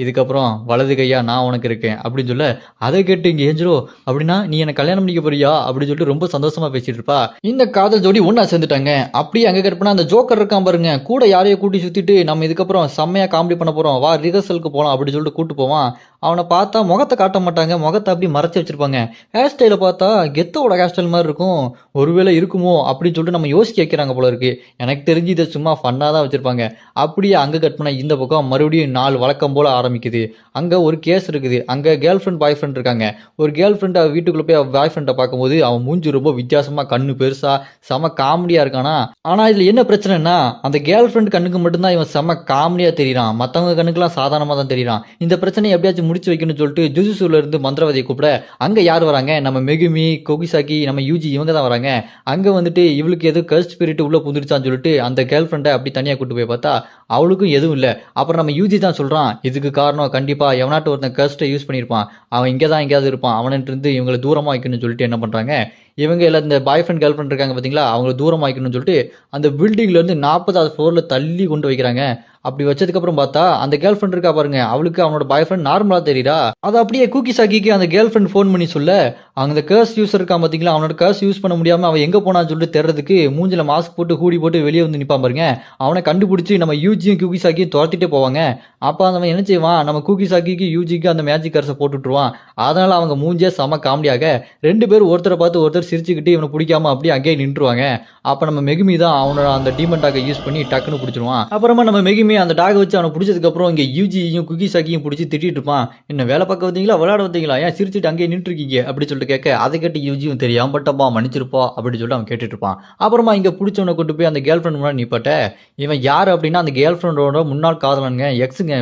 இதுக்கப்புறம் வலது கையா நான் உனக்கு இருக்கேன் அப்படின்னு சொல்ல, அதை கேட்டு இங்க ஏஞ்சலோ அப்படின்னா நீ என்ன கல்யாணம் பண்ணிக்க போறியா அப்படின்னு சொல்லிட்டு ரொம்ப சந்தோஷமா பேசிட்டு இருப்பா. இந்த காதல் ஜோடி ஒன்னா சேர்ந்துட்டாங்க. அப்படியே அங்க கற்பனா அந்த ஜோக்கர் இருக்கான் பாருங்க, கூட யாரையோ கூட்டி சுத்திட்டு நம்ம இதுக்கப்புறம் செம்மையா காமெடி பண்ண போறோம், வா ரிஹர்சலுக்கு போலாம் அப்படின்னு சொல்லிட்டு கூட்டு போவான். அவனை பார்த்தா முகத்தை காட்ட மாட்டாங்க, முகத்தை அப்படி மறைச்சு வச்சிருப்பாங்க. ஹேர் ஸ்டைல பார்த்தா கெத்தோட ஹேர் ஸ்டைல் மாதிரி இருக்கும். ஒருவேளை இருக்குமோ அப்படின்னு சொல்லிட்டு நம்ம யோசிக்க வைக்கிறாங்க போல இருக்கு. எனக்கு தெரிஞ்சு இதை சும்மா ஃபன்னா தான் வச்சிருப்பாங்க. அப்படியே அங்க கட் பண்ண இந்த பக்கம் மறுபடியும் நாள் வழக்கம் போல ஆரம்பிக்குது. அங்க ஒரு கேஸ் இருக்குது. அங்க கேர்ள் ஃப்ரெண்ட் பாய் ஃப்ரெண்ட் இருக்காங்க. ஒரு கேர்ள் ஃப்ரெண்ட் வீட்டுக்குள்ள போய் பாய் ஃப்ரெண்டை பார்க்கும்போது அவன் மூஞ்சி ரொம்ப வித்தியாசமா, கண்ணு பெருசா செம காமெடியா இருக்கானா. ஆனா இதுல என்ன பிரச்சனைனா, அந்த கேர்ள் ஃப்ரெண்ட் கண்ணுக்கு மட்டும்தான் இவன் செம காமெடியா தெரியறான், மத்தவங்க கண்ணுக்குலாம் சாதாரணமா தான் தெரியறான். இந்த பிரச்சனையை எப்படியாச்சும் முடிச்சு வைக்கணும்னு சொல்லிட்டு ஜுஜுசுல இருந்து மந்திரவாதியை கூப்பிட அங்க யார் வராங்க, நம்ம மெகுமி, கொகிசாக்கி, நம்ம யூஜி இவங்க தான் வராங்க. அங்க வந்துட்டு இவளுக்கு எது கர்ஸ்ட் ஸ்பிரிட் உள்ள புந்துருச்சான்னு சொல்லிட்டு அந்த கேர்ள் ஃப்ரெண்டை அப்படி தனியா கூட்டு போய் பார்த்தா அவளுக்கும் எதுவும் இல்லை. அப்புறம் நம்ம யூஜி தான் சொல்றான், இதுக்கு காரணம் கண்டிப்பா எவனாட்டு ஒருத்தன் கர்ஸ்ட்டை யூஸ் பண்ணியிருப்பான், அவன் இங்கே தான் எங்கேயாவது இருப்பான், அவன்கிட்ட இருந்து இவங்களை தூரமாக வைக்கணும்னு சொல்லிட்டு என்ன பண்றாங்க, இவங்க எல்லாம் இந்த பாய் ஃப்ரெண்ட் கேர்ள் ஃப்ரெண்ட் இருக்காங்க பார்த்தீங்களா, அவங்கள தூரமாக வைக்கணும்னு சொல்லிட்டு அந்த பில்டிங்ல இருந்து 40வது ஃப்ளோரில் தள்ளி கொண்டு வைக்கிறாங்க. அப்படி வச்சதுக்கு அப்புறம் பார்த்தா அந்த கேர்ள் ஃப்ரெண்ட் இருக்கா பாருங்க, அவளுக்கு அவனோட பாய் ஃப்ரெண்ட் நார்மலா தெரியுதா. அது அப்படியே கூக்கி சாக்கிக்கு அந்த கேர்ள் ஃப்ரெண்ட் ஃபோன் பண்ணி சொல்ல, அந்த கர்ஸ் யூஸர் இருக்கான் பார்த்தீங்களா, அவனோட கர்ஸ் யூஸ் பண்ண முடியாம அவன் எங்க போனான்னு சொல்லிட்டு தேடுறதுக்கு மூஞ்சில மாஸ்க் போட்டு ஹூடி போட்டு வெளியே வந்து நிப்பான் பாருங்க. அவனை கண்டுபிடிச்சி நம்ம யூஜியும் கூக்கி சாக்கியும் துரத்திட்டே போவாங்க. அப்போ அவன் என்ன செய்வான், நம்ம கூக்கி சாக்கிக்கு யூஜிக்கு அந்த மேஜிக் கர்ஸை போட்டுட்டுருவான். அதனால அவங்க மூஞ்சியா செம காமெடியாக 2 பேரும் ஒருத்தரை பார்த்து ஒருத்தர் சிரிச்சுக்கிட்டு இவனை பிடிக்காம அப்படியே அங்கேயே நின்றுவாங்க. அப்போ நம்ம மெகுமி தான் அவனோட அந்த டீமன் டாக்கை யூஸ் பண்ணி டக்குன்னு பிடிச்சிருவான். அப்புறமா நம்ம மெகுமி அந்த டாகை வச்சு அவனை பிடிச்சதுக்கு அப்புறம் இங்கே யூஜியும் குக்கி சாக்கியும் பிடிச்சி திட்டிட்டு இருப்பான். என்ன வேலை பார்க்க வந்தீங்களா, விளையாட வந்தீங்களா, ஏன் சிரிச்சுட்டு அங்கேயே நின்று இருக்கீங்க அப்படின்னு சொல்லிட்டு கேட்க, அதை கேட்டு யூஜியும் தெரியாம பட்டப்பா மன்னிச்சிருப்பா அப்படின்னு சொல்லிட்டு அவன் கேட்டுட்டு இருப்பான். அப்புறமா இங்கே பிடிச்சவனை கொண்டு போய் அந்த கேர்ள் ஃப்ரெண்ட் முன்னாடி நிப்பாட்ட, இவன் யார் அப்படின்னா அந்த கேர்ள் ஃப்ரெண்டோட முன்னாள் காதலனுங்க, எக்ஸுங்க.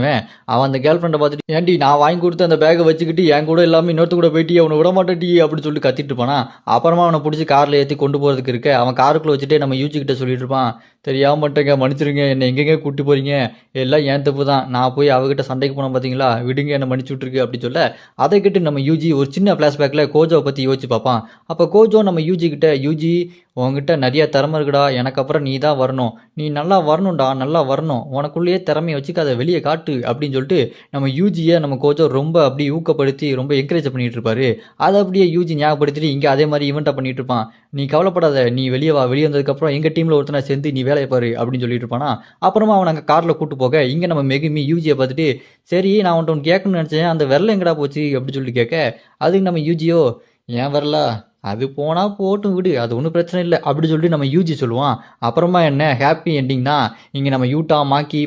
அவன் அந்த கேர்ள் ஃப்ரெண்டை பார்த்துட்டு, ஏன்டி நான் வாங்கி கொடுத்த அந்த பேக்கை வச்சுக்கிட்டு என் கூட இல்லாமல் இன்னொருத்த கூட போயிட்டு அவனை விட மாட்டேட்டி அப்படின்னு சொல்லிட்டு கத்திட்டு இருப்பானா. அப்புறமா அவனை பிடிச்சி காரில் ஏற்றி கொண்டு போகிறதுக்கு இருக்க, அவன் காருக்குள்ள வச்சுட்டு நம்ம யூஜி கிட்ட சொல்லிட்டு இருப்பான், தெரியாம மாட்டேங்க மன்னிச்சிருங்க, என்ன எங்கெங்க கூட்டி போறீங்க, எல்லாம் ஏன் தப்பு தான், நான் போய் அவகிட்ட சண்டைக்கு போனேன் பார்த்தீங்களா, விடுங்க என்ன மன்னிச்சு விட்டுருக்கு அப்படின்னு சொல்ல, அதை கேட்டு நம்ம யூஜி ஒரு சின்ன ஃப்ளாஷ்பேக்கில் கோஜோவை பற்றி யோசிச்சு பார்ப்பான். அப்போ கோஜோ நம்ம யூஜி கிட்ட, யூஜி உங்ககிட்ட நிறைய திறமை இருக்குடா, எனக்கு அப்புறம் நீ தான் வரணும், நீ நல்லா வரணும்டா, நல்லா வரணும், உனக்குள்ளேயே திறமையை வச்சுக்க, அதை வெளியே காட்டு அப்படின்னு சொல்லிட்டு நம்ம யூஜியை நம்ம கோஜோ ரொம்ப அப்படி ஊக்கப்படுத்தி ரொம்ப என்கரேஜ் பண்ணிட்டு இருப்பாரு. அதை அப்படியே யூஜி ஞாபகப்படுத்திட்டு இங்கே அதே மாதிரி ஈவெண்ட்டாக பண்ணிட்டு இருப்பான். நீ கவலைப்படாத, நீ வெளியே வா, வெளியே வந்ததுக்கப்புறம் எங்கள் டீமில் ஒருத்தனை சேர்ந்து நீ வேலையை பாரு அப்படின்னு சொல்லிட்டு இருப்பானா. அப்புறமா அவன் அங்கே காரில் கூட்டு போக இங்கே நம்ம மெகுமி யூஜியை பார்த்துட்டு, சரி நான் உன்ட்ட ஒன்று கேட்கணும்னு நினச்சேன், அந்த விரல் எங்கடா போச்சு அப்படின்னு சொல்லிட்டு கேட்க, அதுக்கு நம்ம யூஜியோ, ஏன் வரலா, அது போனா போட்டும் விடு, அது ஒன்றும் பிரச்சனை இல்லை அப்படி சொல்லிட்டு நம்ம யூஜி சொல்லுவான். அப்புறமா என்ன ஹாப்பி என்டிங் தான். இங்கே நம்ம யூட்டா மாக்கி